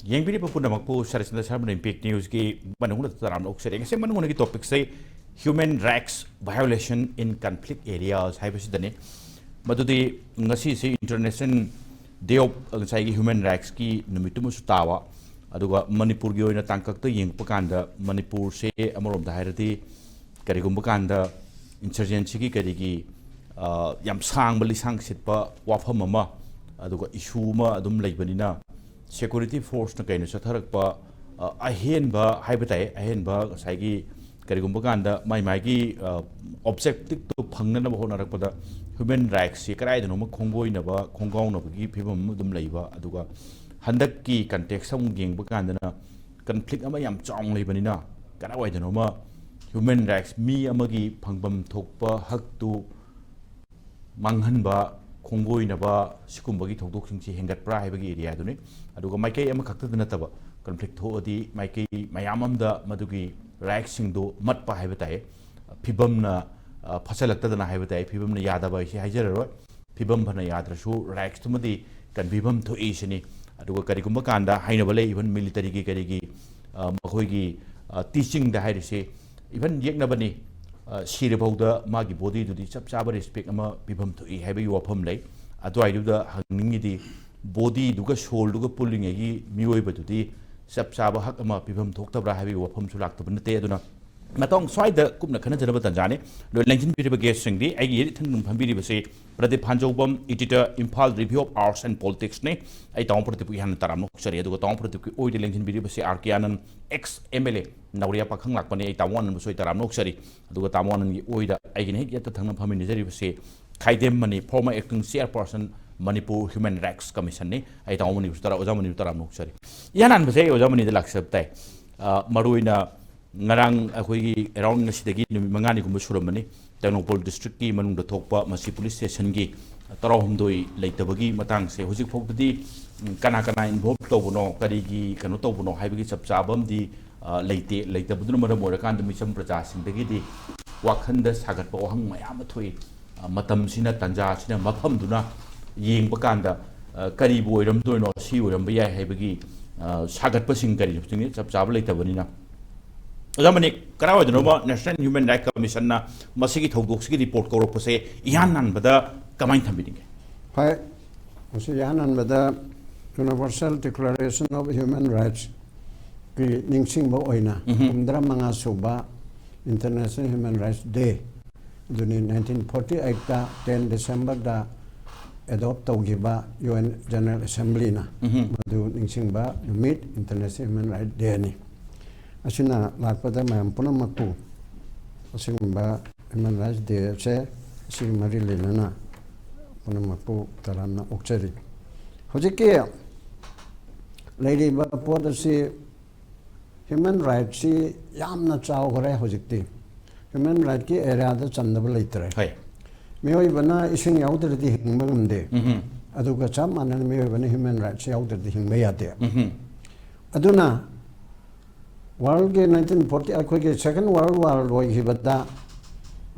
Yang Punamakpu, Sharatchandra Sharma Impact News ki Manung Taram Oxering. Say Manung topic say human rights violation in conflict areas. Hypersidane. Madudi Nasi International Day of Human Rights ki Numitumus Tawa. Aduga Manipur Gyo in a Tankak the Ying Pakanda, Manipur say Amorum the Harati, Karigumbakanda, Insurgency Karigi, Yam Sang Balisang Sitpa, Wafamama, Aduga Ishuma, Adum Lake Benina. Security force na kaino sa tharakpa ahen ba haibatai ahen ba saigi karigumba kanda mai gi objective to phangna na bahona rakpada human rights se karai dano ma khongoi na ba khonggaung na gi phibam dum leiba aduga handak ki context sam geng ba kanda na conflict ama yam chong leibani na kana wai dano ma human rights mi amagi phangbam thokpa hak tu manghan ba Kongoi naba Sikumbagi Tokdok Singsi Hengat Pra Habagi area duni aduga Maikay ama khakta nataba conflict ho adi Maikay mayamam da madugi rights singdo mat pa habatai phibam na phasalakta dana habatai phibam na yadaba isi hajararo phibam bhana yadrasu rights tumadi kan phibam tho isini aduga karigumba kanda hainabale even military gi karigi makhoi gi teaching da hairisi even yeknabani Siribauda Magi body to the Chapsaba respect ama Pibam to have you upon lake. Ado I do the hanging body duga shoal duga pulling a mueva to the Sapsaba Hakama Pibam talked about having upon to lack to Penateduna. Matong side the Kumna Kanajana Tanjani, the Langton Peter guessing the Agitan Pambiri say, Pradip Phanjoubam, editor, Imphal Review of Arts and Politics, I don't put the Pihan Taram, sorry, to Tom put the Oid Langton Peter say Arkianan, Ex-MLA, Naoriya Pakhanglakpa, I Tawan, so Taram, sorry, to Tamon and Oida, I can get the Tangam Paminizeri say, Khaidem Mani, former acting Chairperson, Manipur Human Rights Commission, I don't want to Taram, sorry. Yanan say, Ozamani the Laxaptai, Maruina. Ngarang akoi around nasidagi mangani gumba suramani Tanopol district ki manung da thokpa masi police station gi tarawhum doi leitabagi matang se hojik phokdi kana involved tobuno karigi kanu tobuno haibagi chapchabam di leite leitabuduna maram orakan misam praja singdagi di wakhanda sagat pa ohang mayam thoi matam sina tanja sina mafam duna yengba kanda kari boiram doino si oram ba yai haibagi sagat pa sing kari chapchab leitabani na Zamani Karawa National Human Rights Commission na Masiki Togokski report Koropose Yanan Bada Kamain Tambing. Hi, Yanan Bada Universal Declaration of Human Rights Ningsing Boina, Umdra Manga Suba International Human Rights Day. Duni 1948 10 December da adopt Taugiba UN General Assembly na. Madu Ningsing Ba meet International Human Rights Day ni. Asina lakpada mayam punamaku asigumba human rights day se sigmari lelana punamaku taramna okchari hojike lady ba podasi human rights si yamna chaw gore hojikti human rights ki area da chandaba leitre hai mehoi bana ising yaudredi hingba ngamde aduga cham anan mehoi bana human rights yaudredi hingba yade aduna World 1940 akhoi Second World War loi hibada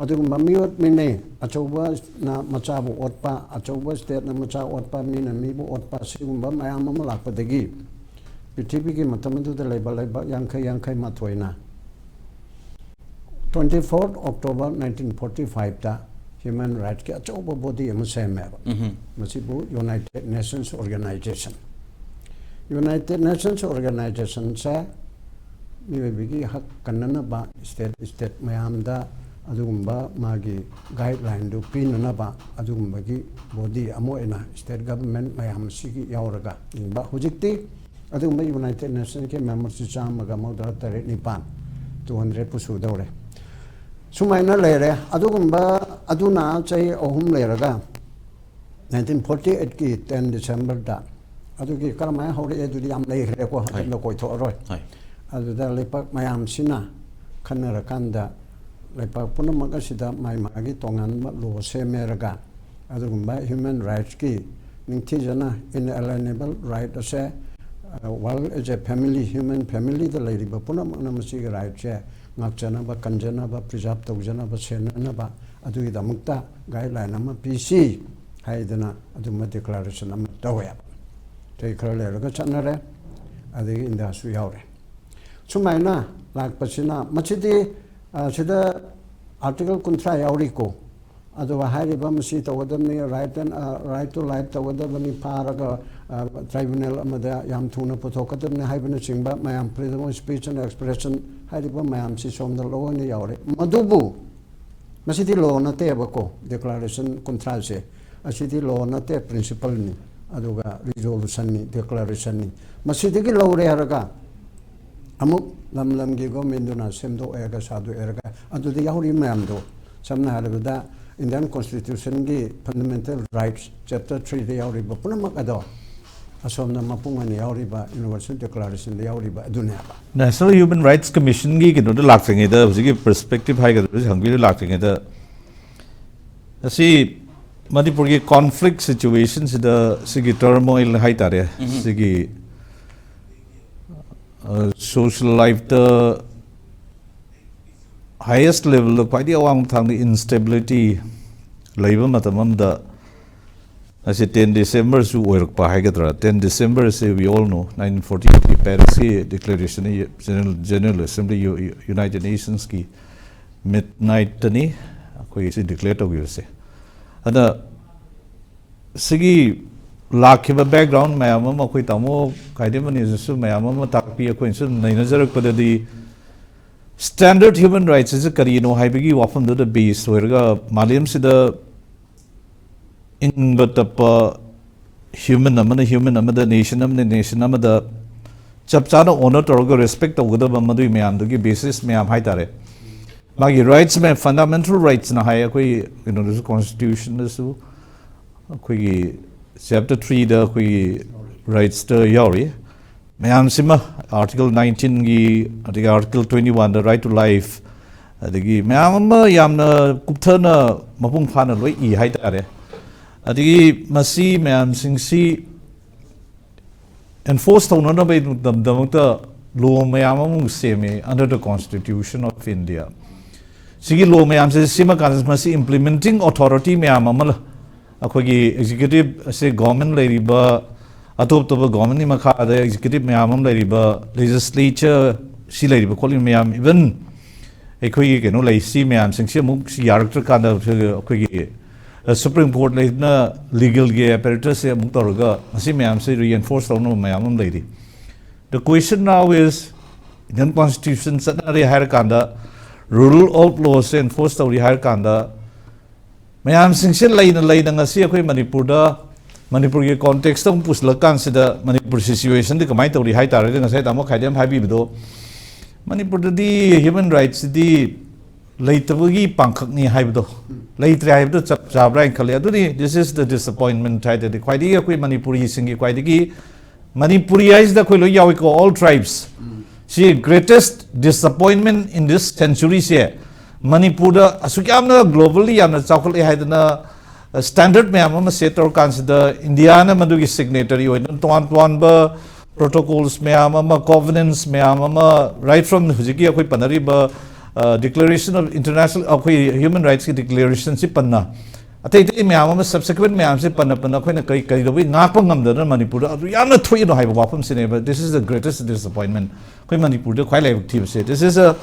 adu mamiot mine achoba na machabu otpa achoba state na macha otpa mina mibu otpa sigumba mayam ama lakpadagi prithibi ki matamadu da leba yankai mathoina 24th October 1945 ta human rights ki achoba body ama seme masibu United Nations Organization sa Mibigi hak kanana ba state mayamda adugumba magi guideline do pinana ba adugumba gi body amoena state government mayam sigi yauraga ba hujikti adugumba United Nations ke members chamaga modara tare nipan 200 pusu dore sumaina lere adugumba aduna chai ohum leraga 1948 ki 10 December da adugi karamaya hore eduri am lere ko no koi thoroi Aduda lepak mayam sina kanara kanda lepak puna magasida may magi tongan lo semeraga adugumba human rights ki ningtijana inalienable right ase while as a family human family the lady ba puna namasi right che ngakjana ba kanjana ba preserve tawjana ba senana ba adui damukta guideline ama pc haidana aduma declaration ama tawya te khrale raga chanare adagi India su yaure sumaina lakpasina machidi sida article kuntra yauri ko adu hari ba masi tawadamni right to life tawadamni paraga tribunal amada yam thuna puthokadamni haibana chingba mayam freedom of speech and expression hari ba mayam si somda law ni yaure madubu masidi law na te bako declaration kuntra se asidi law na te principle ni aduga resolution ni declaration ni masidi ki law re haraga amuk lam gi government na semdo ega sadu erga adu de yauri mayam do samna halabada Indian Constitution ki fundamental rights chapter 3 de yauri ba punamak ado asomna mapungan yauri ba universal declaration de yauri ba dunya ba National Human Rights Commission ki kino de lakthenge da usigi perspective hai ga hangbi de lakthenge da asi Manipur ki conflict situations da sigi turmoil hai tare sigi social life the highest level of quite awang thang the instability labor matamam da as 10 December su work pa hai gadra 10 December say we all know 1948 Paris declaration general assembly United Nations ki midnight tani koi se declare to gi se ana sigi lakhiba background mayam ma koi tamo Khaidem Mani su mayam ma takpi koi su nai nazarak padadi standard human rights is a karino haibigi wafam the base where Maliam sida in but human amada nation amada chapchana honor to respect of the Mamadu Mayam to give basis mayam haitare. Magi rights may fundamental rights na high the constitution is chapter 3 the rights to Yauri. Mayam sima article 19 gi article 21 the right to life adigi mayam yamna kupthana mapung phana loi I hai tare adigi masi mayam singsi enforced on no by the law mayam semi under the Constitution of India sigi law mayam se sima kan masi implementing authority mayam amal akogi executive se government leriba atop top government ni makha the executive mayam leriba legislature si leriba calling mayam even ekoi ke no lai si mayam singsi muk si character ka da ekoi Supreme Court na legal ge apparatus se muk torga si mayam se reinforce no mayam leri. The question now is Indian Constitution sanare har kanda rule of law se enforce tori har kanda mayam singsi lai na ngasi ekoi Manipur da Manipur ke context ng puslakan sida Manipur situation di kamay tawri hai tare nga say tamo Khaidem habi bido Manipur di human rights di laitawagi pangkhak ni hai bido laitre hai bido chabra khale aduni this is the disappointment hai de kwai di koi Manipuri singi kwai di Manipurize da koi lo yawi ko all tribes see greatest disappointment in this century se Manipur da asukyamna globally yamna chakhol hai na standard mayam ama set or consider India na madugi signatory tuan ba protocols mayam ama covenants mayam ama right from hujiki akoi panari ba declaration of international akoi human rights ki declaration si panna atai mayam ama subsequent mayam si panna akoi na kai do ngakpa ngamda Manipur adu yamna thui no hai wafam sine but this is the greatest disappointment koi Manipur de khwai lai thib se this is a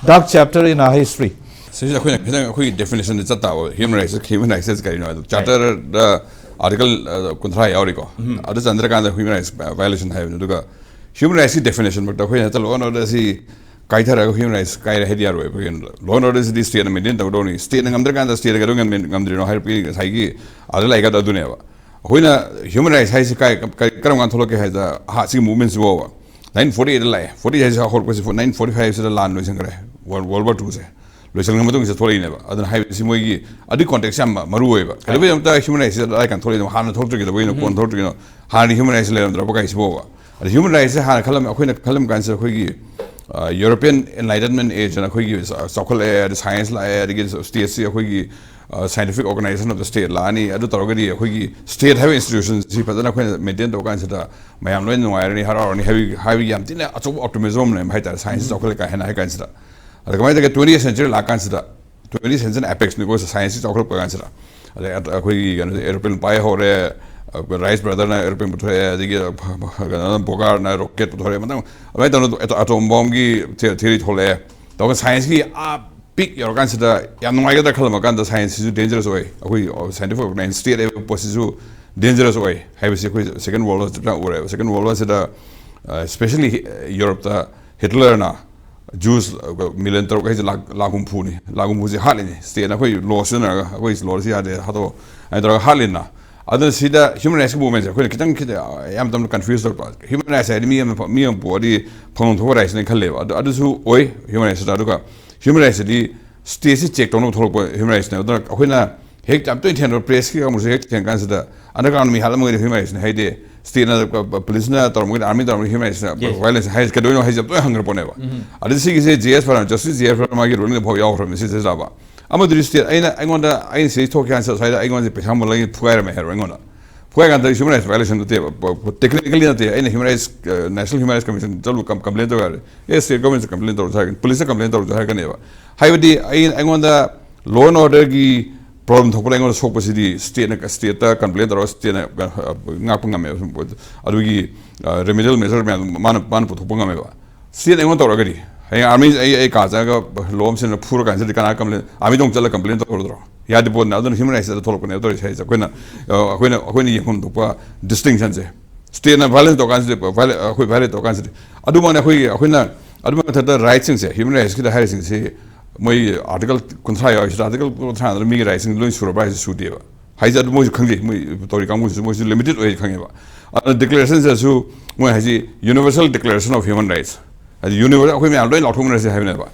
dark chapter in our history. So, we definition is human rights charter article kunthra yauriko adu chandra kan human rights violation hai duga human rights definition but we have law and order si kaithara human rights kai hedia ro law and order is state maintain to doni state ngamdra kan state ga ngamdri no har pi sai gi adu lai ga adu ne ba hoina human rights hai si kai karam kan tholo ke hai da ha si movements wo 948 lai 40 hai sa hor ko 945 se land no singre world war 2 se loisang matung se tholi ne ba adan hai si moi gi adi context am maru oi ba kale am ta human rights lai kan tholi no han thok tri da boino kon thok tri no han human rights le ndra ba kai si bo ba human rights ha khalam akhoi na khalam kan se khoi gi European Enlightenment age and akhoi gi sokol the science la adi STC akhoi gi scientific organization of the state la ani adu torogadi akhoi gi state have institutions si padana akhoi maintain to kan se da mayam loin no irony har ni heavy yam tin acho optimism ne hai ta science sokol ka hena hai kan se da kamai da 20th century la kan se da 20th century apex ni ko science sokol ko kan se da akhoi gi aeroplane pai hore rice brother ना aeroplane पुथोरे अदिगी Bogar ना rocket पुथोरे मतलब अबे तो atom bomb की theory थोले तो science की pick योरकान से याम नुमाइगे दा खलम कान दा साइंस इज डेंजरस ओए अखोई scientific organisation state level process dangerous ओए हाइबसे कोई सेकंड वर्ल्ड वॉर दा ओरे सेकंड वर्ल्ड वॉर से दा स्पेशली यूरोप दा हिटलर ना Jews million taro kai lagum phuni lagum buji halini state na koi law sina koi law si ade hato ai taro halina other sida human rights movement koi kitang kit am tam confused human rights me body phone tho rights ne khalle adu su oi human rights da ka human rights di state si check tono tholo human rights ne da koi na hek tam 20 press ki ka mu hek ten kan sida underground mi halam ngi human rights ne haide state na police na tor mu army tor human rights violence has ka doino has to hunger pone ba adu si ki se gs for justice gs for ma gi ruling the bhoya from this is ba amadri state I want I say talk cancer side I want the pesham lai phuaira me her ngona phuaira the human rights violation the technically na the human rights national human rights commission chalu complaint to yes state government complaint to police complaint to ha ka ne ba haibadi I want the law and order gi problem thokpa ngon sok pasidi state ta complaint ro state na ngak ngam me adugi remedial measure man pu thokpa ngam ba state ngon to ragari ai army ai ka ja ga lom sin phur ka sin kana complaint army dong chala complaint to ro ya de bon na don human rights to thok ne to sai ja koina yekon thokpa distinction je state na violence to kan se violence to kan se adu ma na koina adu ma ta rights se human rights ki da harassing se my article contrary article contrary me rising loan supervise studio haja mo khangi mo tori kamu mo limited way khangi ba declarations as mo haji universal declaration of human rights as universal ko me aldo la thong na se ha ne ba